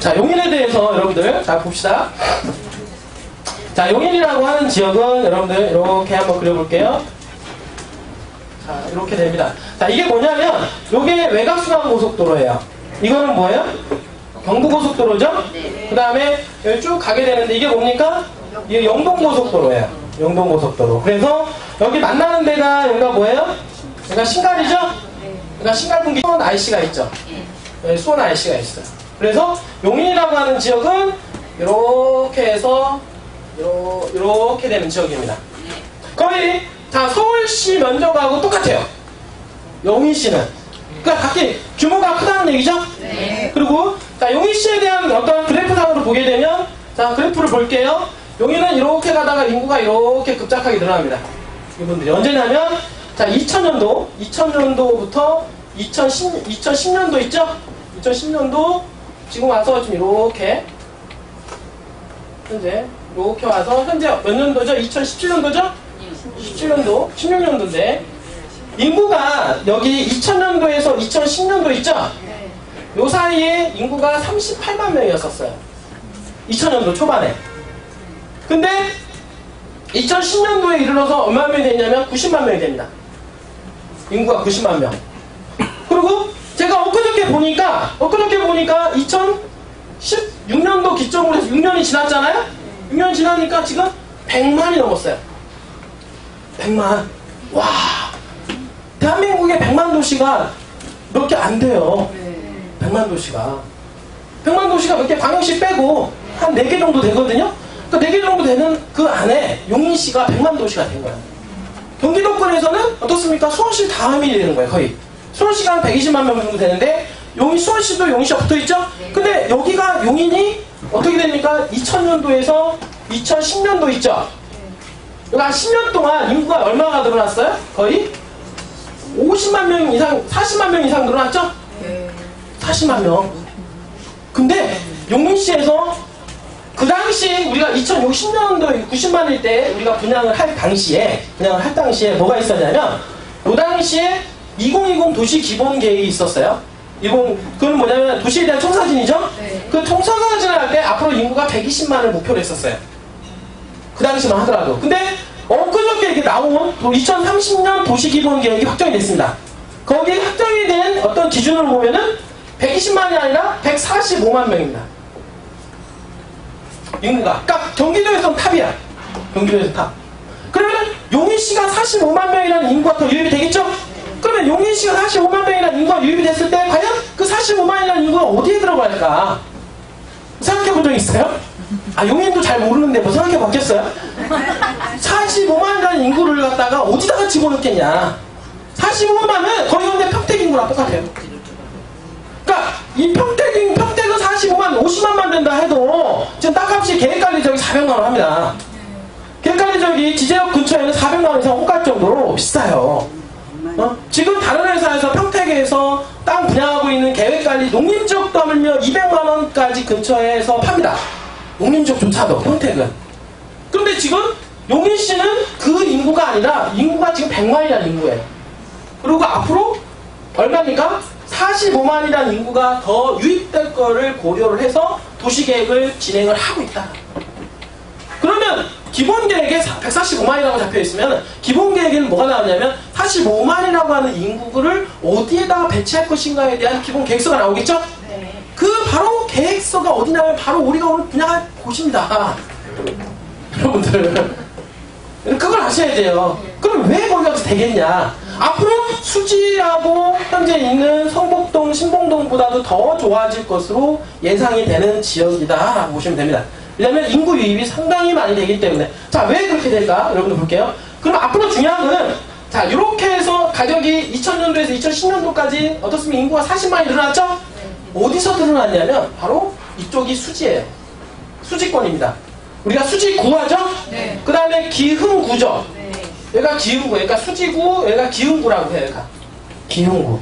자, 용인에 대해서 여러분들 자 봅시다. 자, 용인이라고 하는 지역은 여러분들 이렇게 한번 그려볼게요. 자, 이렇게 됩니다. 자, 이게 뭐냐면 요게 외곽순환고속도로예요. 이거는 뭐예요? 경부고속도로죠? 그 다음에 여기 쭉 가게 되는데 이게 뭡니까? 이게 영동고속도로예요. 영동고속도로. 그래서 여기 만나는 데가 여기가 뭐예요? 여기가 신갈이죠? 그러니까 신갈분기 수원 IC가 있죠? 네, 수원 IC가 있어요. 그래서 용인이라고 하는 지역은 이렇게 해서 이렇게 되는 지역입니다. 거의 다 서울시 면적하고 똑같아요. 용인시는. 그러니까 각기 규모가 크다는 얘기죠? 네. 그리고 자, 용인시에 대한 어떤 그래프상으로 보게 되면 자, 그래프를 볼게요. 용인은 이렇게 가다가 인구가 이렇게 급작하게 늘어납니다. 이분들이 언제냐면 자, 2000년도부터 2010년도 있죠? 2010년도 지금 와서 좀 이렇게 현재 이렇게 와서 현재 몇 년도죠? 2017년도죠? 17년도, 16년도인데 인구가 여기 2000년도에서 2010년도 있죠? 요 사이에 인구가 38만 명이었었어요. 2000년도 초반에. 근데 2010년도에 이르러서 얼마 명이 됐냐면 90만 명이 됩니다. 인구가 90만 명. 그리고 제가 엊그저께 보니까 2016년도 기점으로 해서 6년이 지났잖아요? 6년이 지나니까 지금 100만이 넘었어요. 100만. 와. 대한민국에 100만 도시가 몇 개 안 돼요. 100만 도시가. 100만 도시가 몇 개 광역시 빼고 한 4개 정도 되거든요? 그 4개 정도 되는 그 안에 용인시가 100만 도시가 된 거예요. 경기도권에서는 어떻습니까? 수원시 다음이 되는 거예요, 거의. 수원시가 한 120만 명 정도 되는데, 수원시도 용인시가 붙어 있죠? 근데 여기가 용인이 어떻게 됩니까? 2000년도에서 2010년도 있죠? 여기 한 10년 동안 인구가 얼마가 늘어났어요? 거의 50만 명 이상, 40만 명 이상 늘어났죠? 40만 명. 근데 용인시에서 그 당시 우리가 2060년도 90만일 때 우리가 분양을 할 당시에 뭐가 있었냐면 그 당시에 2020 도시 기본 계획이 있었어요. 그건 뭐냐면 도시에 대한 청사진이죠? 그 청사진을 할 때 앞으로 인구가 120만을 목표로 했었어요. 그 당시만 하더라도. 근데 엊그저께 이렇게 나온 2030년 도시 기본 계획이 확정이 됐습니다. 거기에 확정이 된 어떤 기준으로 보면은 120만이 아니라 145만 명입니다. 인구가. 그러니까 경기도에서는 탑이야. 경기도에서 탑. 그러면 용인시가 45만 명이라는 인구가 더 유입이 되겠죠? 그러면 용인시가 45만 명이라는 인구가 유입이 됐을 때 과연 그 45만이라는 인구가 어디에 들어갈까? 생각해 본 적 있어요? 아, 용인도 잘 모르는데 뭐 생각해 봤겠어요? 45만이라는 인구를 갖다가 어디다가 집어넣겠냐? 45만은 거의 근데 평택 인구랑 똑같아요. 그러니까 이 평택은 45만, 50만만 된다 해도 지금 땅값이 계획관리 지역이 400만 원 합니다. 계획관리 지역이 지제역 근처에는 400만 원 이상 호가 정도로 비싸요. 지금 다른 회사에서 평택에서 땅 분양하고 있는 계획관리 농림지역도 하물며 200만 원까지 근처에서 팝니다. 농림지역조차도 평택은. 그런데 지금 용인시는 그 인구가 아니라 인구가 지금 100만이라는 인구예요. 그리고 앞으로 얼마입니까? 45만이라는 인구가 더 유입될 거를 고려를 해서 도시계획을 진행을 하고 있다. 그러면 기본계획에 145만이라고 잡혀있으면 기본계획에는 뭐가 나오냐면 45만이라고 하는 인구를 어디에다가 배치할 것인가에 대한 기본 계획서가 나오겠죠? 네. 그 바로 계획서가 어디냐면 바로 우리가 오늘 분양할 곳입니다. 여러분들 그걸 아셔야 돼요. 그럼 왜 거기 가서 되겠냐? 앞으로 수지하고 현재 있는 성북동, 신봉동보다도 더 좋아질 것으로 예상이 되는 지역이다 라고 보시면 됩니다. 왜냐면 인구 유입이 상당히 많이 되기 때문에. 자, 왜 그렇게 될까? 여러분들 볼게요. 그럼 앞으로 중요한 거는 자, 이렇게 해서 가격이 2000년도에서 2010년도까지 어떻습니까? 인구가 40만이 늘어났죠? 어디서 늘어났냐면 바로 이쪽이 수지예요. 수지권입니다. 우리가 수지구하죠? 네. 그 다음에 기흥구죠? 네. 여기가 기흥구, 여기가 수지구, 여기가 기흥구라고 해요. 여기가 기흥구.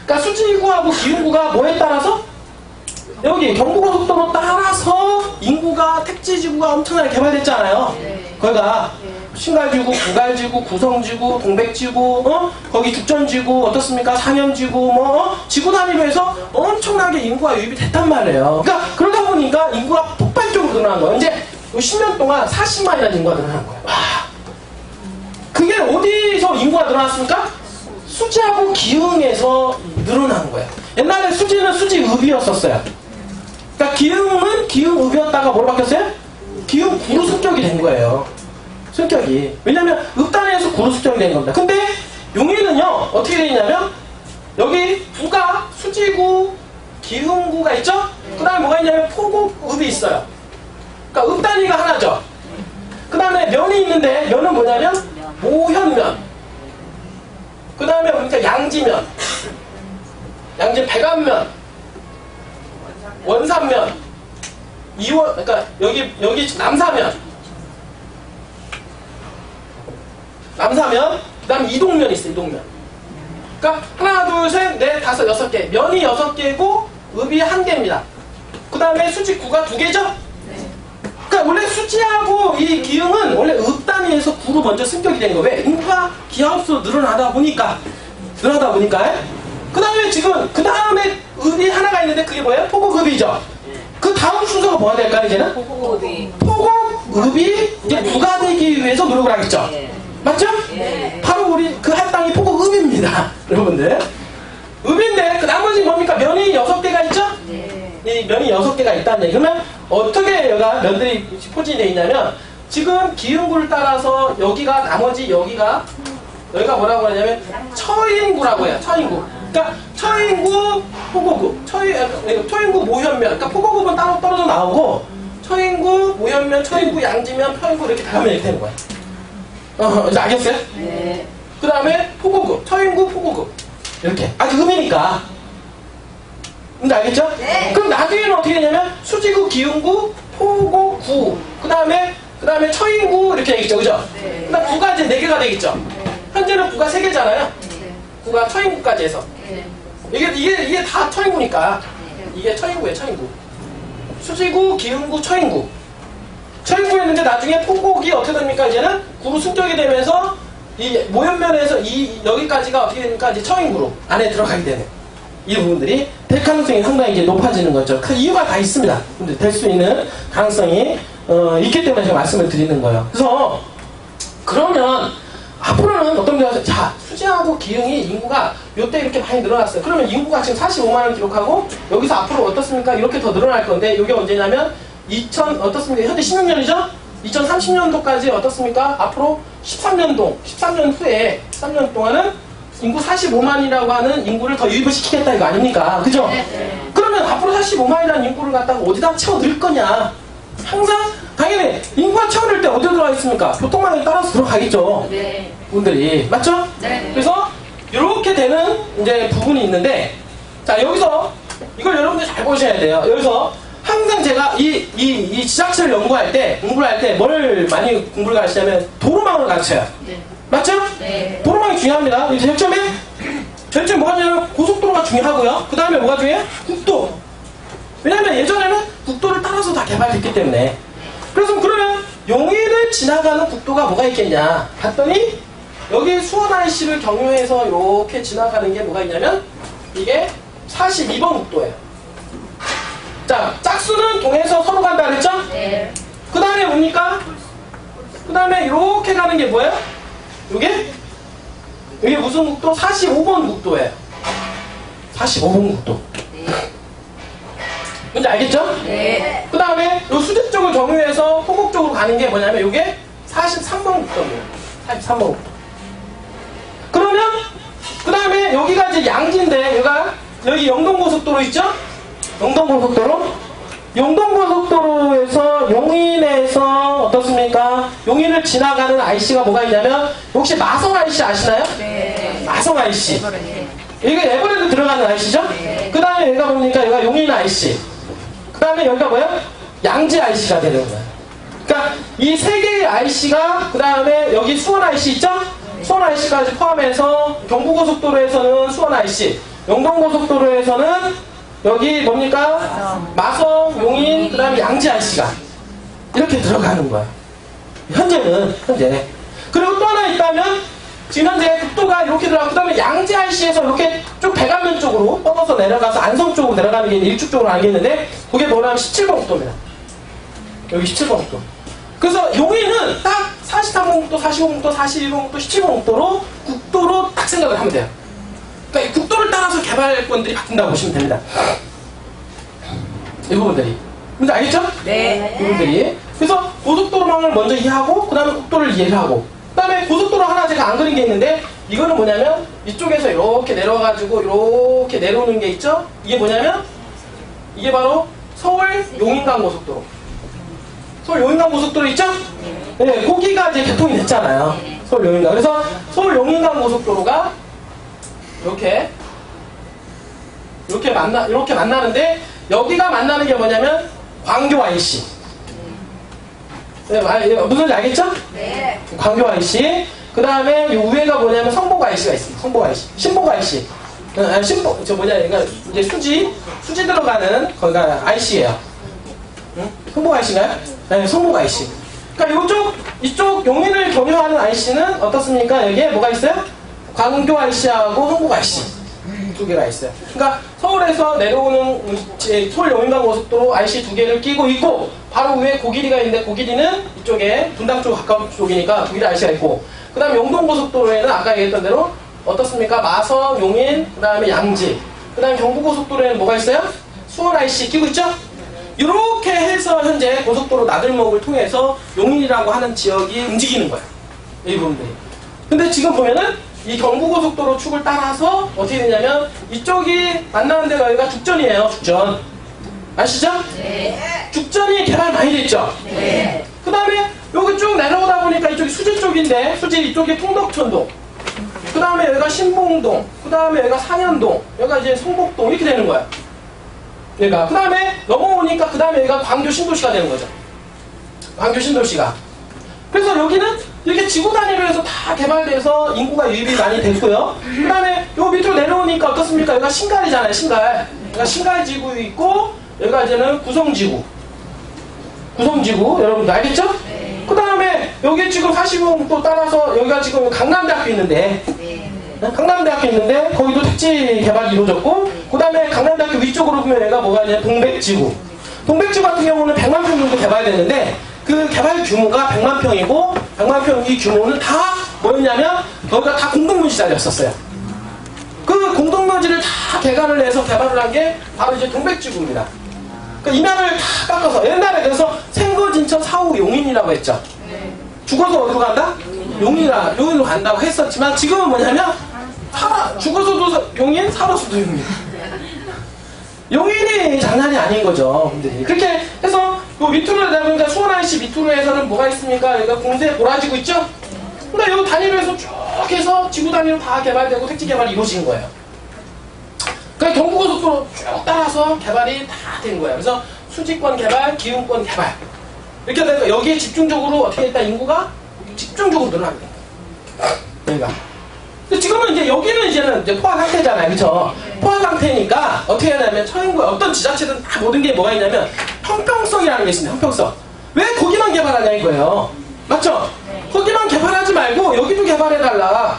그러니까 수지구하고 기흥구가 뭐에 따라서? 여기 경부고속도로 따라서 인구가 택지지구가 엄청나게 개발됐잖아요. 네. 거기가. 네. 신갈지구, 구갈지구, 구성지구, 동백지구, 거기 죽전지구, 어떻습니까? 상현지구, 지구 단위로 해서 엄청나게 인구가 유입이 됐단 말이에요. 그러니까 그러다 보니까 인구가 폭발적으로 늘어난 거예요. 이제 10년 동안 40만이라는 인구가 늘어난 거예요. 와. 그게 어디서 인구가 늘어났습니까? 수지하고 기흥에서 늘어난 거예요. 옛날에 수지는 수지읍이었었어요. 그러니까 기흥은 기흥읍이었다가 뭐로 바뀌었어요? 기흥구로 승격이 된 거예요. 승격이. 왜냐면 읍단에서 구로 승격이 된 겁니다. 근데 용인은요 어떻게 되어 있냐면 여기 구가 수지구, 기흥구가 있죠? 그 다음에 뭐가 있냐면 포곡읍이 있어요. 그러니까 읍 단위가 하나죠. 그 다음에 면이 있는데 면은 뭐냐면 모현면, 그 다음에 그러니까 양지면, 양지 백안면, 원산면, 이원, 그러니까 여기 남사면, 그 다음에 이동면 있어요. 이동면. 그러니까 하나, 둘, 셋, 넷, 다섯, 6개. 면이 6개고 읍이 1개입니다. 그 다음에 수지구가 2개죠? 그러니까 원래 수지하고 이 기흥은 원래 읍 단위에서 구로 먼저 승격이 된 거예요. 왜? 인구가 기하급수로 늘어나다 보니까. 그 다음에 지금 그 다음에 읍이 하나가 있는데 그게 뭐예요? 포곡읍이죠. 그 다음 순서가 뭐가 될까요? 이제는? 포곡읍이 이제 구가 되기 위해서 노력을 하겠죠. 맞죠? 바로 우리 그 할 땅이 포곡읍입니다. 여러분들. 읍인데 그 나머지 뭡니까? 면이 6개가 있죠? 이 면이 6개가 있다는 얘기. 그러면 어떻게 여기가 면들이 포진이 되어 있냐면 지금 기흥구를 따라서 여기가 나머지 여기가 뭐라고 하냐면 처인구라고 해요. 처인구. 그러니까 처인구 포곡읍, 처인구 모현면. 그러니까 포곡읍은 따로 떨어져 나오고 처인구 모현면, 처인구 양지면, 처인구 이렇게 다 가면 이렇게 되는 거예요. 이제 알겠어요? 네. 그 다음에 포곡읍, 처인구 포곡읍 이렇게. 아직 읍이니까. 근데 알겠죠? 네. 그럼 나중에는 어떻게 되냐면 수지구, 기흥구, 포곡구, 그 다음에 처인구 이렇게 되겠죠, 그죠? 네. 그다음 구가 이제 4개가 되겠죠. 네. 현재는 구가 3개잖아요. 네. 구가 처인구까지 해서. 네. 이게 다 처인구니까. 네. 이게 처인구예요, 처인구. 수지구, 기흥구, 처인구. 처인구였는데 나중에 포곡이 어떻게 됩니까? 이제는 구로 승격이 되면서 이 모현면에서 여기까지가 어떻게 됩니까? 이제 처인구로 안에 들어가게 되는. 이 부분들이 될 가능성이 상당히 이제 높아지는 거죠. 그 이유가 다 있습니다. 근데 될 수 있는 가능성이 있기 때문에 제가 말씀을 드리는 거예요. 그래서 그러면 앞으로는 어떤 분들이 자 수지하고 기흥이 인구가 요때 이렇게 많이 늘어났어요. 그러면 인구가 지금 45만을 기록하고 여기서 앞으로 어떻습니까? 이렇게 더 늘어날 건데 이게 언제냐면 어떻습니까? 현재 16년이죠? 2030년도까지 어떻습니까? 앞으로 13년 후에 13년 동안은 인구 45만이라고 하는 인구를 더 유입을 시키겠다 이거 아닙니까? 그죠? 네. 그러면 앞으로 45만이라는 인구를 갖다가 어디다 채워 넣을 거냐? 항상 당연히 인구가 채워 넣을 때 어디로 들어가 있습니까? 교통망에 따라서 들어가겠죠. 네. 분들이 맞죠? 네. 그래서 이렇게 되는 이제 부분이 있는데 자 여기서 이걸 여러분들 잘 보셔야 돼요. 여기서 항상 제가 이 지자체를 공부를 할 때 뭘 많이 공부를 가르치냐면 도로망을 가르쳐요. 네. 맞죠? 네. 도로망이 중요합니다. 제일 처음에 뭐가 중요하면 고속도로가 중요하고요. 그 다음에 뭐가 중요해요? 국도. 왜냐면 예전에는 국도를 따라서 다 개발됐기 때문에. 그래서 그러면 용인을 지나가는 국도가 뭐가 있겠냐 봤더니 여기 수원 IC를 경유해서 이렇게 지나가는 게 뭐가 있냐면 이게 42번 국도예요. 자, 짝수는 동해에서 서로 간다 그랬죠? 네. 그 다음에 뭡니까? 그 다음에 이렇게 가는 게 뭐예요? 이게 무슨 국도? 45번 국도예요. 45번 국도. 네. 뭔지 알겠죠? 네. 그 다음에 요 수지 쪽을 경유해서 포곡 쪽으로 가는 게 뭐냐면 이게 43번 국도입니다. 43번 국도. 그러면 그 다음에 여기가 이제 양지인데 여기 영동고속도로 있죠? 영동고속도로에서 용인에서 어떻습니까? 용인을 지나가는 IC가 뭐가 있냐면 혹시 마성 IC 아시나요? 네. 마성 IC. 이게 에버랜드 들어가는 IC죠? 네. 그 다음에 여기가 뭡니까? 여기가 용인 IC. 그 다음에 여기가 뭐예요? 양지 IC가 되는 거예요. 그러니까 이 세 개의 IC가 그 다음에 여기 수원 IC 있죠? 네. 수원 IC까지 포함해서 경부고속도로에서는 수원 IC, 영동고속도로에서는 여기 뭡니까? 마성, 용인, 그 다음에 양지 IC가 이렇게 들어가는 거예요. 현재. 그리고 또 하나 있다면 지금 현재 국도가 이렇게 들어가고 그다음에 양재 IC에서 이렇게 쭉 백안면 쪽으로 뻗어서 내려가서 안성 쪽으로 내려가는 게 일축 쪽으로 알겠는데 그게 뭐냐면 17번 국도입니다. 여기 17번 국도. 그래서 용인은 딱 43번 국도, 45번 국도, 41번 국도, 17번 국도로 국도로 딱 생각을 하면 돼요. 그러니까 이 국도를 따라서 개발권들이 바뀐다고 보시면 됩니다. 이 부분들이. 근데 알겠죠? 네. 이 부분들이. 그래서 고속도로망을 먼저 이해하고 그 다음에 국도를 이해를 하고 그 다음에 고속도로 하나 제가 안 그린 게 있는데 이거는 뭐냐면 이쪽에서 이렇게 내려가지고 이렇게 내려오는 게 있죠? 이게 뭐냐면 이게 바로 서울 용인간 고속도로. 서울 용인간 고속도로 있죠? 네, 거기가 이제 개통이 됐잖아요. 서울 용인간. 그래서 서울 용인간 고속도로가 이렇게 만나는데 여기가 만나는 게 뭐냐면 광교 IC. 네, 무슨 지 알겠죠? 네. 광교 IC. 그 다음에 이 위에가 뭐냐면 성복 IC가 있습니다. 성복 IC. 신복 IC. 그러니까 이제 수지 들어가는 거기가 IC예요. 응? 성복 IC인가요? 네, 성복 IC. 그러니까 이쪽 용인을 경유하는 IC는 어떻습니까? 여기에 뭐가 있어요? 광교 IC하고 성복 IC. 두 개가 있어요. 그러니까 서울에서 내려오는 서울 용인간 고속도로 IC 두 개를 끼고 있고 바로 위에 고길이가 있는데 고길이는 이쪽에 분당 쪽 가까운 쪽이니까 고길이 IC가 있고 그 다음에 영동고속도로에는 아까 얘기했던 대로 어떻습니까? 마성, 용인, 그 다음에 양지 그 다음에 경부고속도로에는 뭐가 있어요? 수원 IC 끼고 있죠? 이렇게 해서 현재 고속도로 나들목을 통해서 용인이라고 하는 지역이 움직이는 거예요. 이 부분들이. 근데 지금 보면은 이 경부고속도로 축을 따라서 어떻게 되냐면 이쪽이 만나는 데가 여기가 죽전이에요. 죽전. 아시죠? 네. 죽전이 개발 많이 됐죠? 네. 그 다음에 여기 쭉 내려오다 보니까 이쪽이 수지 쪽인데 수지 이쪽이 풍덕천동 그 다음에 여기가 신봉동 그 다음에 여기가 상현동 여기가 이제 성복동 이렇게 되는 거야. 그러니까 그 다음에 넘어오니까 그 다음에 여기가 광교 신도시가 되는 거죠. 광교 신도시가. 그래서 여기는 이렇게 지구 단위로 해서 다 개발돼서 인구가 유입이 많이 됐고요. 그 다음에 요 밑으로 내려오니까 어떻습니까? 여기가 신갈이잖아요. 신갈. 여기가 신갈지구 있고 여기가 이제는 구성지구. 구성지구 여러분들 알겠죠? 네. 그 다음에 여기 지금 45도 따라서 여기가 지금 강남대학교 있는데 네. 강남대학교 있는데 거기도 택지 개발이 이루어졌고 그 다음에 강남대학교 위쪽으로 보면 얘가 뭐가 있냐면 동백지구. 동백지구 같은 경우는 100만 평 정도 개발되는데 그 개발 규모가 100만 평이고 100만 평 이 규모는 다 뭐였냐면 거기가 다 공동묘지 자리였었어요. 그 공동묘지를 다 개간을 해서 개발을 한 게 바로 이제 동백지구입니다. 그 임양을 다 깎아서 옛날에 그래서 생거진천 사후 용인이라고 했죠. 죽어서 어디로 간다? 용인으로 간다고 했었지만 지금은 뭐냐면 죽어서도 용인, 살아서도 용인. 용인이 장난이 아닌 거죠. 그렇게 해서 요 밑으로 내려보니까 수원 IC 밑으로 해서는 뭐가 있습니까? 여기가 공세 보라지구 있죠? 근데 요 단위로 해서 쭉 해서 지구 단위로 다 개발되고 택지 개발이 이루어진 거예요. 그러니까 경부고속도로 쭉 따라서 개발이 다 된 거예요. 그래서 수지권 개발, 기흥권 개발 이렇게 돼서 여기에 집중적으로 어떻게 됐다? 인구가 집중적으로 늘어나게 된 거예요. 여기가. 근데 지금은 이제 여기는 이제는 이제 포화 상태잖아요. 그쵸? 포화 상태니까 어떻게 하냐면 처인구에 어떤 지자체든 다 모든 게 뭐가 있냐면 형평성이라는 게 있습니다. 형평성. 왜 거기만 개발하냐 이거예요. 맞죠? 거기만 개발하지 말고 여기도 개발해달라.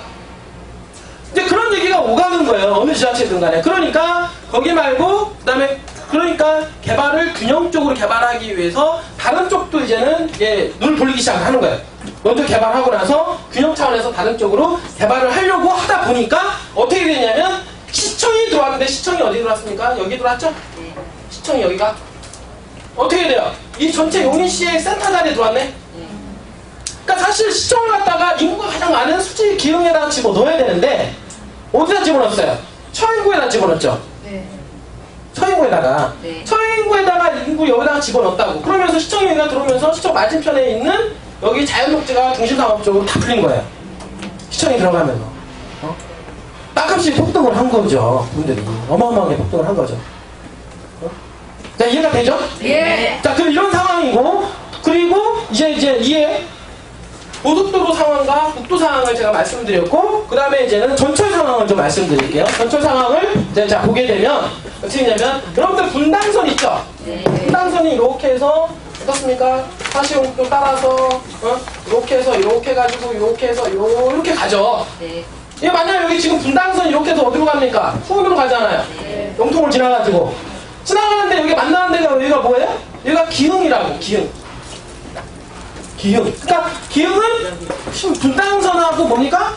이제 그런 얘기가 오가는 거예요. 어느 지자체든 간에. 그러니까 거기 말고 그다음에 그러니까 개발을 균형적으로 개발하기 위해서 다른 쪽도 이제는 이제 눈을 돌리기 시작하는 거예요. 먼저 개발하고 나서 균형 차원에서 다른 쪽으로 개발을 하려고 하다 보니까 어떻게 되냐면 시청이 들어왔는데 시청이 어디 들어왔습니까? 여기 들어왔죠? 시청이 여기가 어떻게 돼요? 이 전체 용인시의 센터 자리에 들어왔네? 그러니까 사실 시청을 갖다가 인구가 가장 많은 수지 기흥에다가 집어넣어야 되는데 어디다 집어넣었어요? 처인구에다 집어넣었죠? 네. 처인구에다가 네. 처인구에다가 인구 여기다가 집어넣었다고 그러면서 시청이 여기가 들어오면서 시청 맞은편에 있는 여기 자연녹지가 중심상업적으로 다 풀린 거예요. 시청이 들어가면서 땅값이 폭등을 한 거죠. 분들이 어마어마하게 폭등을 한 거죠. 자, 이해가 되죠? 예. 자, 그럼 이런 상황이고 그리고 이제 이해 고속도로 상황과 국도 상황을 제가 말씀드렸고 그 다음에 이제는 전철 상황을 좀 말씀드릴게요. 전철 상황을 이제 자 보게 되면 어떻게 되냐면 여러분들 분당선 있죠? 네. 분당선이 이렇게 해서 어떻습니까? 45도 따라서 이렇게 해서 이렇게 해가지고 이렇게 해서 이렇게 가죠. 네. 이게 만약에 여기 지금 분당선 이렇게 해서 어디로 갑니까? 수원으로 가잖아요. 네. 영통을 지나가지고 지나가는데 여기 만나는 데가 여기가 뭐예요? 여기가 기흥이라고. 기흥. 그러니까 기흥은 분당선하고 뭡니까?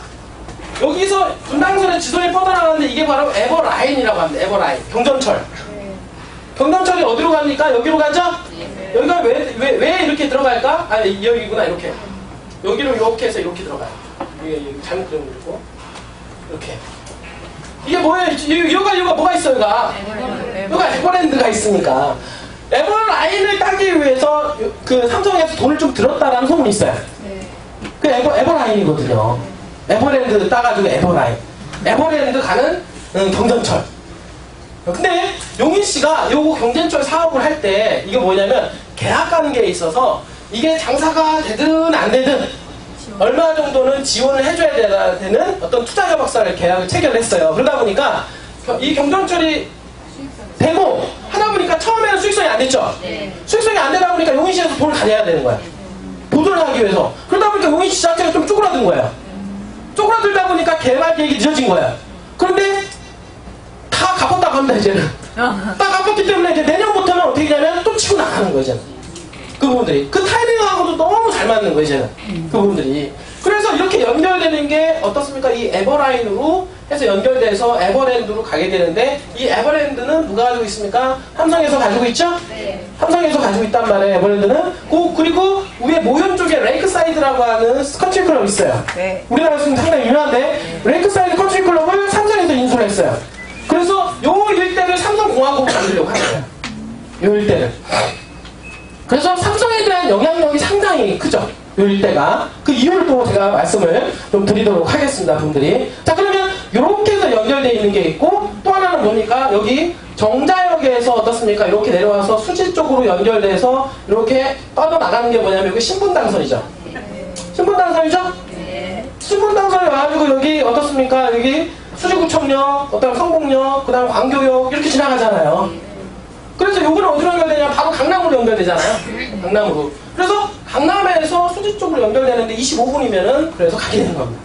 여기서 분당선의 지선이 뻗어나가는데 이게 바로 에버라인이라고 합니다. 에버라인. 경전철. 경전철이 어디로 갑니까? 여기로 가죠? 여기가 왜 이렇게 들어갈까? 아니 여기구나. 이렇게 여기로 이렇게 해서 이렇게 들어가요. 이게 잘못 그린 거고 이렇게. 이게 뭐예요? 이유가 뭐가 있어요? 여기가 에버랜드가 있으니까. 에버라인을 따기 위해서 그 삼성에서 돈을 좀 들었다라는 소문이 있어요. 그 에버라인이거든요. 에버랜드 따가지고 에버라인. 에버랜드 가는 경전철. 근데 용인 씨가 요거 경전철 사업을 할 때 이게 뭐냐면 계약 관계에 있어서 이게 장사가 되든 안 되든 얼마 정도는 지원을 해줘야 되는 어떤 투자협약서를 계약을 체결했어요. 그러다 보니까 이 경전철이 되고 하다 보니까 처음에는 수익성이 안 됐죠. 수익성이 안 되다 보니까 용인 씨에서 돈을 다 내야 되는 거야. 보존을 하기 위해서. 그러다 보니까 용인 씨 자체가 좀 쪼그라든 거예요. 쪼그라들다 보니까 개발 계획이 늦어진 거예요. 그런데 다 갚았다고 합니다, 이제는. 다 갚았기 때문에 이제 내년부터는 어떻게 되냐면 또 치고 나가는 거예요, 이제는. 그 부분들이. 그 타이밍하고도 너무 잘 맞는 거예요, 이제는. 그 부분들이. 그래서 이렇게 연결되는 게 어떻습니까? 이 에버라인으로 해서 연결돼서 에버랜드로 가게 되는데 이 에버랜드는 누가 가지고 있습니까? 삼성에서 가지고 있죠? 네. 삼성에서 가지고 있단 말이에요, 에버랜드는. 그리고 위에 모현 쪽에 레이크사이드라고 하는 컨트리 클럽이 있어요. 네. 우리나라에서 상당히 유명한데 레이크사이드 컨트리 클럽을 삼성에서 인수를 했어요. 그래서 요 일대를 삼성공화국으로 만들려고 하는 거예요. 요 일대를. 그래서 삼성에 대한 영향력이 상당히 크죠. 요 일대가. 그 이유를 또 제가 말씀을 좀 드리도록 하겠습니다, 분들이. 자, 그러면 요렇게 해서 연결되어 있는 게 있고 또 하나는 뭡니까? 여기 정자역에서 어떻습니까? 이렇게 내려와서 수지 쪽으로 연결돼서 이렇게 뻗어나가는 게 뭐냐면 여기 신분당선이죠. 신분당선이죠? 신분당선이 와가지고 여기 어떻습니까? 여기 수지구청역, 어떤 성공역, 그 다음 광교역 이렇게 지나가잖아요. 그래서 요거는 어디로 연결되냐면 바로 강남으로 연결되잖아요. 강남으로. 그래서 강남에서 수지 쪽으로 연결되는데 25분이면은 그래서 가게 되는 겁니다.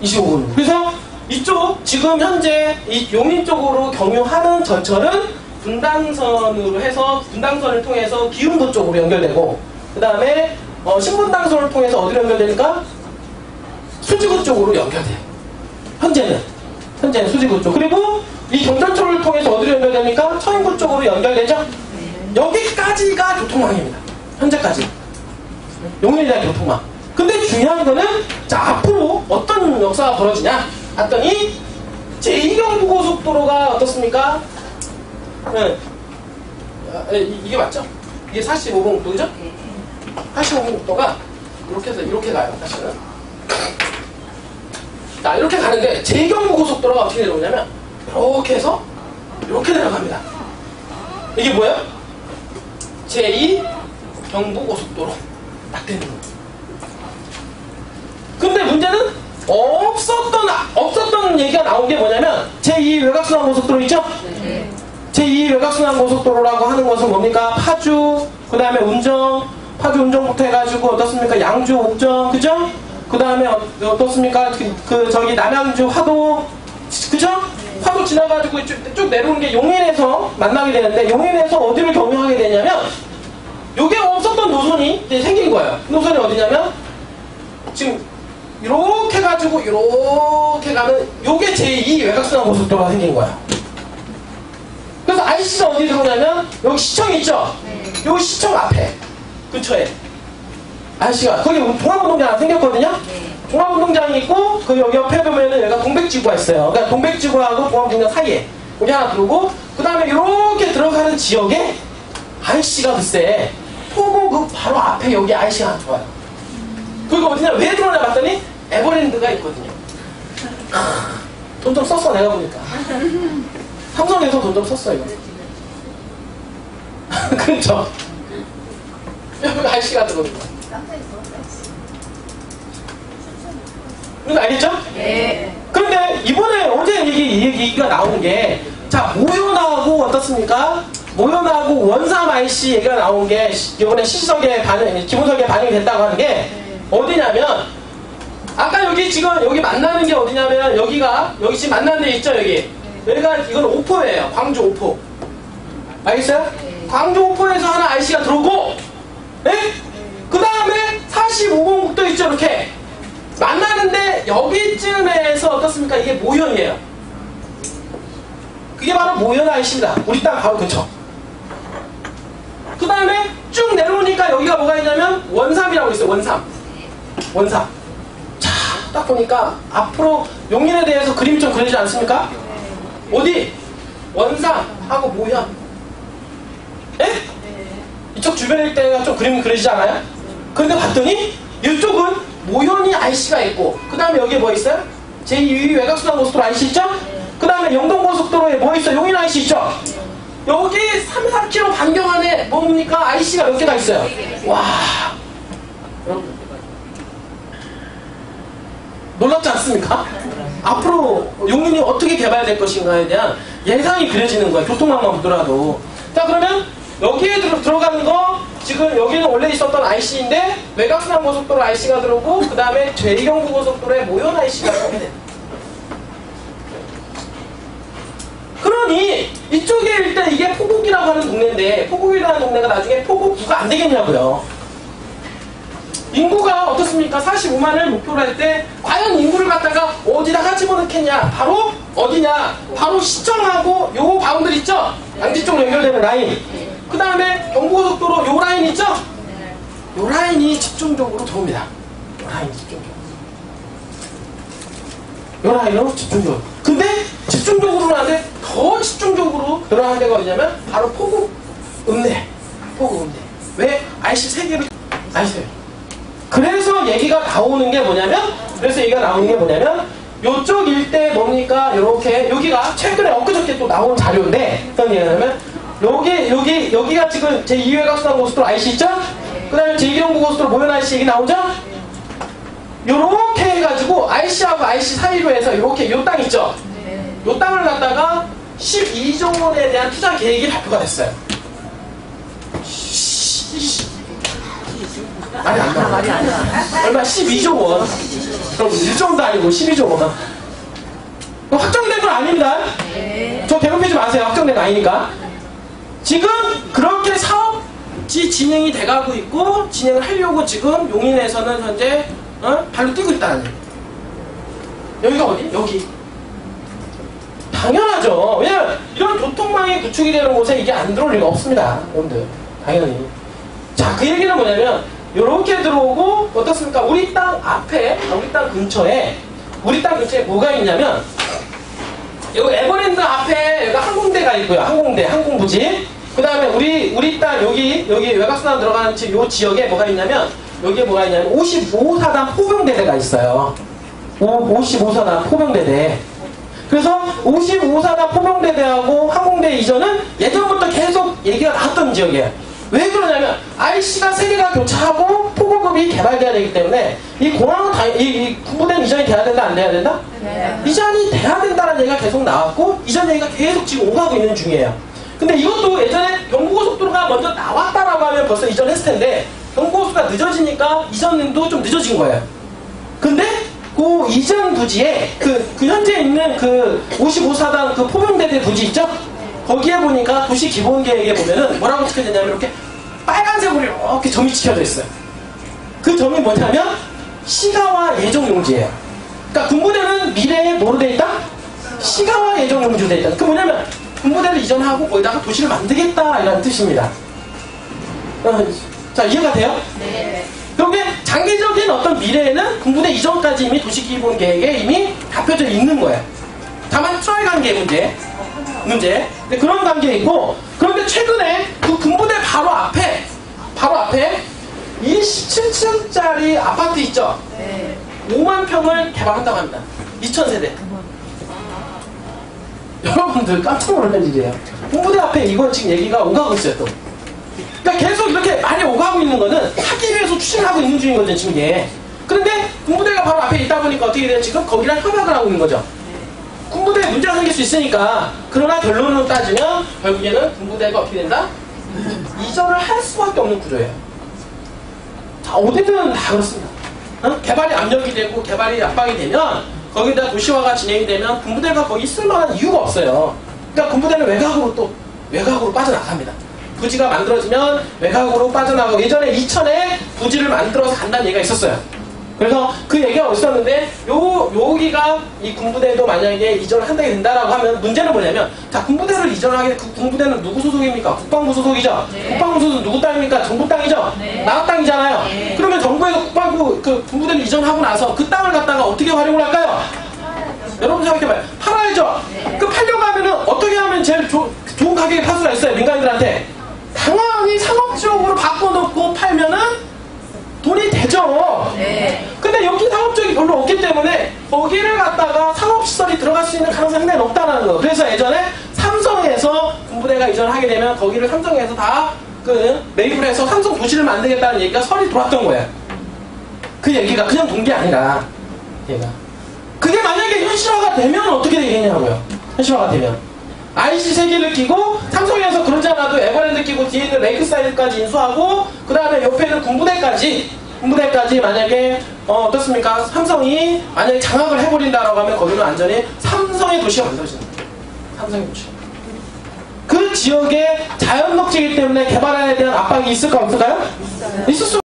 25분. 그래서 이쪽 지금 현재 이 용인 쪽으로 경유하는 전철은 분당선으로 해서 분당선을 통해서 기흥도 쪽으로 연결되고 그 다음에 신분당선을 통해서 어디로 연결되니까 수지구 쪽으로 연결돼요. 현재는 수지구 쪽. 그리고 이 경전철을 통해서 어디로 연결됩니까? 서인구 쪽으로 연결되죠? 여기까지가 교통망입니다. 현재까지. 용인에 대한 교통망. 근데 중요한 거는 자 앞으로 어떤 역사가 벌어지냐 했더니 제2경부고속도로가 어떻습니까? 네. 이게 맞죠? 이게 45번 국도죠? 45번 국도가 이렇게 해서 이렇게 가요. 사실은. 자 이렇게 가는데 제2경부고속도로가 어떻게 내려오냐면 이렇게 해서 이렇게 내려갑니다. 이게 뭐예요? 제2경부고속도로 딱 되는 거예요. 근데 문제는 없었던 얘기가 나온 게 뭐냐면 제2 외곽순환고속도로 있죠? 제2 외곽순환고속도로라고 하는 것은 뭡니까? 파주, 그 다음에 운정, 파주 운정부터 해가지고 어떻습니까? 양주, 옥정, 그죠? 그 다음에 어떻습니까? 저기 남양주, 화도, 그죠? 화도 지나가지고 쭉 내려오는 게 용인에서 만나게 되는데 용인에서 어디를 경유하게 되냐면 요게 없었던 노선이 이제 생긴 거예요. 노선이 어디냐면 지금 이렇게 해가지고 이렇게 가는 요게 제2 외곽순환고속도로가 생긴 거야. 그래서 IC가 어디 들어오냐면 여기 시청 있죠? 여기 시청 앞에 근처에 IC가 거기 종합운동장 하나 생겼거든요? 종합운동장이 있고 그 여기 옆에 보면은 여기가 동백지구가 있어요. 그러니까 동백지구하고 종합운동장 사이에 여기 하나 들어오고 그 다음에 이렇게 들어가는 지역에 IC가 글쎄 토보급 바로 앞에 여기 IC가 하나 들어와요. 그거 어디냐 왜 들어오냐 봤더니 에버랜드가 있거든요. 돈 좀 썼어 내가 보니까. 삼성에서 돈 좀 썼어 이거. 그렇죠. 여기 IC가 들어오는 거야. 이거 알겠죠? 네. 그런데 이번에 어제 얘기가 나오는 게 자 모현하고 어떻습니까? 모연하고 원삼 IC 얘기가 나온 게 이번에 시석에 기본석에 반영이 됐다고 하는 게 어디냐면 아까 여기 지금 여기 만나는 게 어디냐면 여기 지금 만나는 데 있죠 여기가 이건 오포예요. 광주 오포. 알겠어요? 광주 오포에서 하나 IC가 들어오고 그 다음에 45번국도 있죠 이렇게 만나는데 여기쯤에서 어떻습니까? 이게 모연이에요. 그게 바로 모연 IC입니다. 우리 땅 바로 근처. 그 다음에 쭉 내려오니까 여기가 뭐가 있냐면 원삼이라고 있어요. 원삼. 자, 딱 보니까 앞으로 용인에 대해서 그림이 좀 그리지 않습니까? 어디? 원삼하고 모연. 이쪽 주변일 때가 좀 그림이 그려지지 않아요? 그런데 봤더니 이쪽은 모연이 IC가 있고 그 다음에 여기에 뭐 있어요? 제2 외곽순환고속도로 IC 있죠? 그 다음에 영동고속도로에 뭐 있어요? 용인 IC 있죠? 여기 3, 4km 반경 안에 뭡니까? IC가 몇 개가 있어요? 와, 여러분 놀랍지 않습니까? 앞으로 용인이 어떻게 개발될 것인가에 대한 예상이 그려지는 거예요. 교통망만 보더라도. 자, 그러면 여기에 들어가는 거 지금 여기는 원래 있었던 IC인데 외곽순환고속도로 IC가 들어오고 그 다음에 제2경부고속도로에 모연 IC가 들어오게 돼요. 그러니 이쪽에 일단 이게 포곡이라고 하는 동네인데 포곡이라는 동네가 나중에 포곡9가 안 되겠냐고요. 인구가 어떻습니까? 45만을 목표로 할 때 과연 인구를 갖다가 어디다가 집어넣겠냐? 바로 어디냐? 바로 시청하고 요 바운들 있죠? 양지 쪽으로 연결되는 라인. 그 다음에 경부고속도로 요 라인 있죠? 요 라인이 집중적으로 들어옵니다. 요 라인으로 집중적으로. 근데 집중적으로는 안 돼. 더 집중적으로 들어가는 데가 어디냐면 바로 포구 읍내. 왜? IC 3개를 아시죠? 그래서 얘기가 나오는 게 뭐냐면 요쪽 일대 뭡니까? 요렇게 여기가 최근에 엊그저께 또 나온 자료인데 어떤 얘기냐면 여기가 지금 제2외곽순환고속도로 IC 있죠? 그 다음에 제2경부고속도로 모연 IC 얘기 나오죠? 요렇게 해가지고 IC하고 IC 사이로 해서 요렇게 요 땅 있죠? 요 땅을 갖다가 12조 원에 대한 투자 계획이 발표가 됐어요. 말이 안 나와. 얼마? 12조 원. 그럼 1조원도 아니고 12조 원. 확정된 건 아닙니다. 저 괴롭히지 마세요. 확정된 거 아니니까. 지금 그렇게 사업지 진행이 돼가고 있고 진행을 하려고 지금 용인에서는 현재 발로 뛰고 있다는 얘기예요. 여기가 어디? 여기. 당연하죠. 왜냐면 이런 교통망이 구축이 되는 곳에 이게 안 들어올 리가 없습니다. 여러분들. 당연히. 자, 그 얘기는 뭐냐면 요렇게 들어오고 어떻습니까? 우리 땅 앞에, 우리 땅 근처에 뭐가 있냐면 여기 에버랜드 앞에 여기 항공대가 있고요. 항공부지. 그 다음에 우리 땅 여기 외곽순환 들어가는 요 지역에 뭐가 있냐면 여기에 뭐가 있냐면 55사단 포병대대가 있어요. 55사단 포병대대. 그래서 55사단 포병대대하고 항공대 이전은 예전부터 계속 얘기가 나왔던 지역이에요. 왜 그러냐면 IC가 3개가 교차하고 포고급이 개발돼야 되기 때문에 이 공항은 이 군부대는 이전이 돼야 된다 안 돼야 된다? 네. 이전이 돼야 된다는 얘기가 계속 나왔고 이전 얘기가 계속 지금 오가고 있는 중이에요. 근데 이것도 예전에 경부고속도로가 먼저 나왔다라고 하면 벌써 이전했을 텐데 경부고속도로가 늦어지니까 이전도 좀 늦어진 거예요. 근데 그 이전 부지에 그 현재 있는 그 55사단 그 포병대대 부지 있죠? 거기에 보니까 도시 기본계획에 보면은 뭐라고 찍혀져 있냐면 이렇게 빨간색으로 이렇게 점이 찍혀져 있어요. 그 점이 뭐냐면 시가와 예정용지예요. 그러니까 군부대는 미래에 뭐로 돼 있다? 시가와 예정용지로 돼 있다. 그 뭐냐면 군부대를 이전하고 거기다가 도시를 만들겠다 이라는 뜻입니다. 자, 이해가 돼요? 네. 그런데 장기적인 어떤 미래에는 군부대 이전까지 이미 도시기본계획에 이미 답혀져 있는 거예요. 다만 트라이관계 문제. 근데 그런 관계에 있고, 그런데 최근에 그 군부대 바로 앞에 27층짜리 아파트 있죠? 네. 5만 평을 개발한다고 합니다. 2000세대. 여러분들 깜짝 놀랄 일이에요. 군부대 앞에 이거 지금 얘기가 오가고 있어요, 또. 그러니까 계속 이렇게 많이 오가고 있는 거는 하기 위해서 추진하고 있는 중인 거죠, 지금 이게. 그런데 군부대가 바로 앞에 있다 보니까 어떻게 돼요? 지금 거기랑 협약을 하고 있는 거죠. 군부대에 문제가 생길 수 있으니까. 그러나 결론으로 따지면 결국에는 군부대가 어떻게 된다? 이전을 할 수밖에 없는 구조예요. 자, 어디든 다 그렇습니다. 개발이 압력이 되고 개발이 압박이 되면 거기다 도시화가 진행이 되면 군부대가 거기 있을 만한 이유가 없어요. 그러니까 군부대는 외곽으로 빠져나갑니다. 부지가 만들어지면 외곽으로 빠져나가고, 예전에 이천에 부지를 만들어서 간다는 얘기가 있었어요. 그래서 그 얘기가 있었는데, 여기가 이 군부대도 만약에 이전을 한다게 된다라고 하면 문제는 뭐냐면, 자, 군부대를 이전하게, 그 군부대는 누구 소속입니까? 국방부 소속이죠? 네. 국방부 소속은 누구 땅입니까? 정부 땅이죠? 네. 나라 땅이잖아요. 네. 그러면 정부에서 국방부, 그 군부대를 이전하고 나서 그 땅을 갖다가 어떻게 활용을 할까요? 여러분 생각해봐요. 팔아야죠? 네. 그 팔려고 하면은 어떻게 하면 제일 좋은 가격에 팔 수가 있어요, 민간인들한테? 당연히 상업적으로 바꿔놓고 팔면은 돈이 되죠. 네. 근데 여기 상업적이 별로 없기 때문에 거기를 갖다가 상업시설이 들어갈 수 있는 가능성이 상당히 높다는 거. 그래서 예전에 삼성에서 군부대가 이전을 하게 되면 거기를 삼성에서 다 매입을 해서 삼성 도시를 만들겠다는 얘기가 설이 돌았던 거예요. 그 얘기가 그냥 돈 게 아니라 얘가. 그게 만약에 현실화가 되면 어떻게 되겠냐고요. 현실화가 되면 IC 세계를 끼고, 삼성에서 그러지 않아도 에버랜드 끼고 뒤에 있는 레이크사이드까지 인수하고, 그 다음에 옆에 있는 군부대까지 만약에 어떻습니까? 삼성이 만약에 장악을 해버린다라고 하면 거기는 완전히 삼성의 도시가 만들어지는 거예요. 삼성의 도시. 그 지역의 자연 녹지이기 때문에 개발에 대한 압박이 있을까 없을까요? 있을 수